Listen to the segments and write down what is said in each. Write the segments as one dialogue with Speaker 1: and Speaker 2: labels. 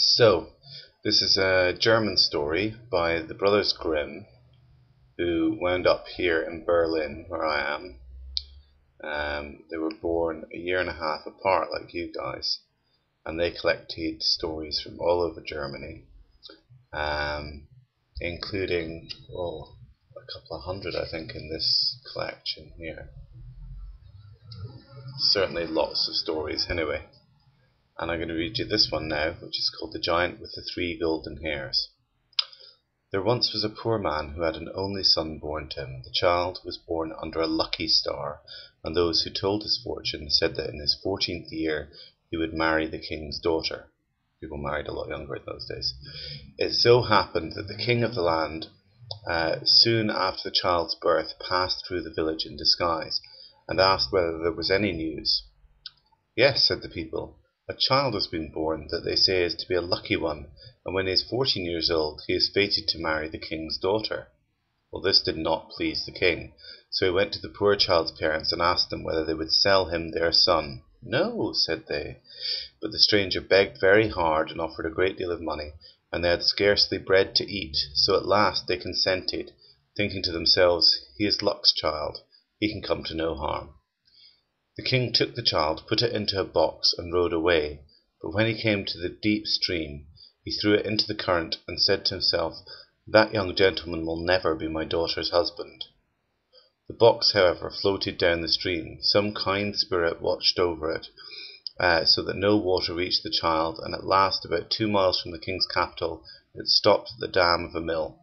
Speaker 1: So, this is a German story by the Brothers Grimm, who wound up here in Berlin, where I am. They were born a year and a half apart, like you guys, and they collected stories from all over Germany, including a couple of hundred, I think, in this collection here. Certainly lots of stories, anyway. And I'm going to read you this one now, which is called The Giant with the Three Golden Hairs. There once was a poor man who had an only son born to him. The child was born under a lucky star, and those who told his fortune said that in his 14th year he would marry the king's daughter. People married a lot younger in those days. It so happened that the king of the land, soon after the child's birth, passed through the village in disguise, and asked whether there was any news. Yes, said the people. A child has been born that they say is to be a lucky one, and when he is 14 years old he is fated to marry the king's daughter. Well, this did not please the king, so he went to the poor child's parents and asked them whether they would sell him their son. No, said they. But the stranger begged very hard and offered a great deal of money, and they had scarcely bread to eat, so at last they consented, thinking to themselves, he is luck's child, he can come to no harm. The king took the child, put it into a box, and rode away. But when he came to the deep stream, he threw it into the current, and said to himself, that young gentleman will never be my daughter's husband. The box, however, floated down the stream. Some kind spirit watched over it, so that no water reached the child, and at last, about 2 miles from the king's capital, it stopped at the dam of a mill.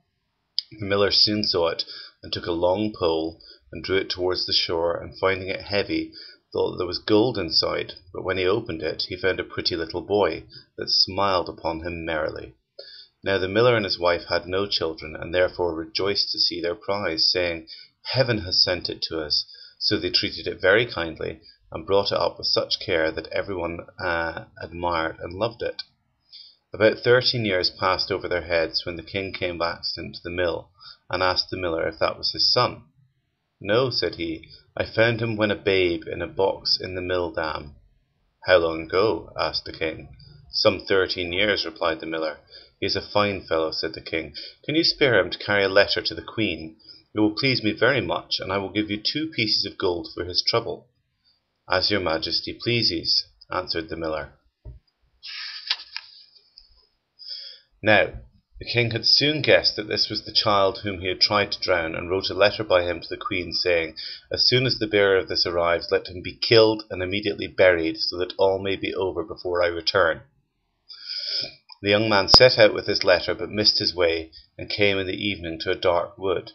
Speaker 1: The miller soon saw it, and took a long pole, and drew it towards the shore, and finding it heavy, thought that there was gold inside, but when he opened it, he found a pretty little boy that smiled upon him merrily. Now the miller and his wife had no children, and therefore rejoiced to see their prize, saying, Heaven has sent it to us. So they treated it very kindly, and brought it up with such care that everyone admired and loved it. About 13 years passed over their heads when the king came back into the mill, and asked the miller if that was his son. No, said he, I found him when a babe in a box in the mill dam. How long ago? Asked the king. Some 13 years, replied the miller. He is a fine fellow, said the king. Can you spare him to carry a letter to the queen? It will please me very much, and I will give you 2 pieces of gold for his trouble. As your majesty pleases, answered the miller. Now, the king had soon guessed that this was the child whom he had tried to drown, and wrote a letter by him to the queen, saying, As soon as the bearer of this arrives, let him be killed and immediately buried, so that all may be over before I return. The young man set out with his letter, but missed his way, and came in the evening to a dark wood.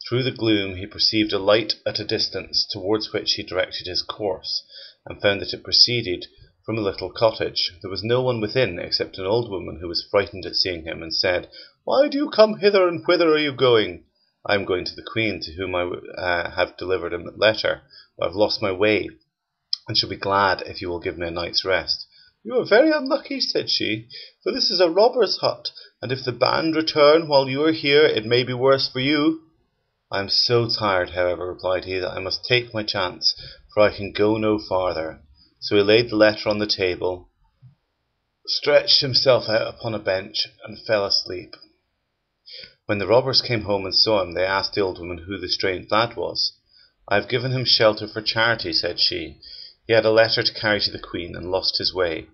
Speaker 1: Through the gloom he perceived a light at a distance, towards which he directed his course, and found that it proceeded from a little cottage. There was no one within except an old woman who was frightened at seeing him, and said, Why do you come hither, and whither are you going? I am going to the queen, to whom I have delivered a letter. I have lost my way, and shall be glad if you will give me a night's rest. You are very unlucky, said she, for this is a robber's hut, and if the band return while you are here, it may be worse for you. I am so tired, however, replied he, that I must take my chance, for I can go no farther. So he laid the letter on the table, stretched himself out upon a bench, and fell asleep. When the robbers came home and saw him, they asked the old woman who the strange lad was. I have given him shelter for charity, said she. He had a letter to carry to the queen, and lost his way.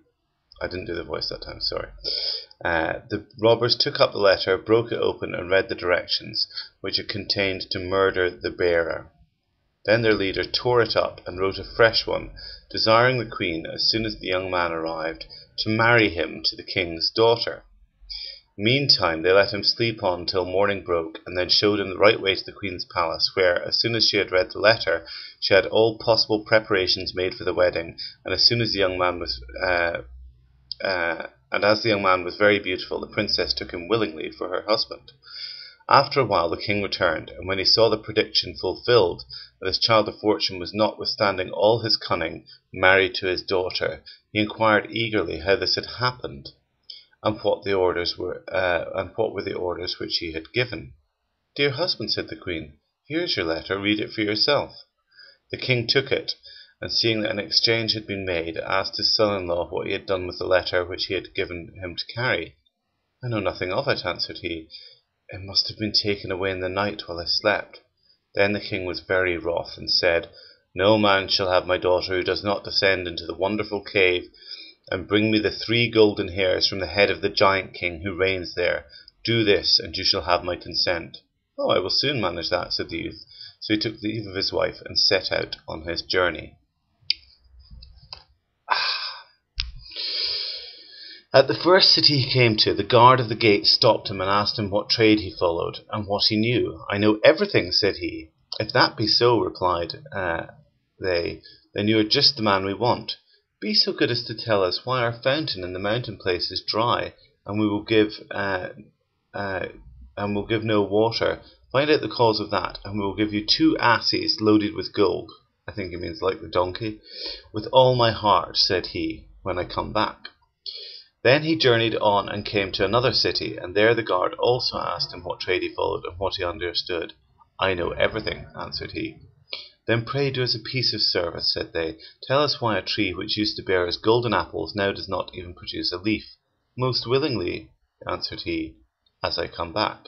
Speaker 1: I didn't do the voice that time, sorry. The robbers took up the letter, broke it open, and read the directions, which it contained to murder the bearer. Then their leader tore it up, and wrote a fresh one, desiring the queen, as soon as the young man arrived, to marry him to the king's daughter. Meantime they let him sleep on till morning broke, and then showed him the right way to the queen's palace, where, as soon as she had read the letter, she had all possible preparations made for the wedding, and as soon as the young man was as the young man was very beautiful, the princess took him willingly for her husband. After a while the king returned, and when he saw the prediction fulfilled, that his child of fortune was, notwithstanding all his cunning, married to his daughter, he inquired eagerly how this had happened, and what were the orders which he had given. Dear husband, said the queen, here is your letter, read it for yourself. The king took it, and seeing that an exchange had been made, asked his son-in-law what he had done with the letter which he had given him to carry. "I know nothing of it," answered he. "It must have been taken away in the night while I slept." Then the king was very wroth, and said, "No man shall have my daughter who does not descend into the wonderful cave and bring me the 3 golden hairs from the head of the giant king who reigns there. Do this, and you shall have my consent." "Oh, I will soon manage that," said the youth. So he took leave of his wife and set out on his journey. At the first city he came to, the guard of the gate stopped him and asked him what trade he followed, and what he knew. "I know everything," said he. "If that be so," replied they, "then you are just the man we want. Be so good as to tell us why our fountain in the mountain place is dry, and will give no water. Find out the cause of that, and we will give you 2 asses loaded with gold." I think he means like the donkey. "With all my heart," said he, "when I come back." Then he journeyed on and came to another city, and there the guard also asked him what trade he followed and what he understood. "I know everything," answered he. "Then pray do us a piece of service," said they. "Tell us why a tree which used to bear us golden apples now does not even produce a leaf." "Most willingly," answered he, "as I come back."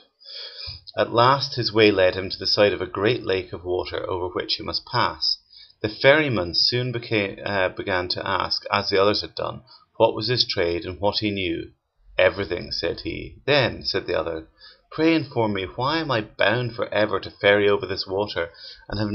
Speaker 1: At last his way led him to the side of a great lake of water over which he must pass. The ferryman soon began to ask, as the others had done, what was his trade and what he knew. "Everything," said he. "Then," said the other, "pray inform me why am I bound for ever to ferry over this water, and have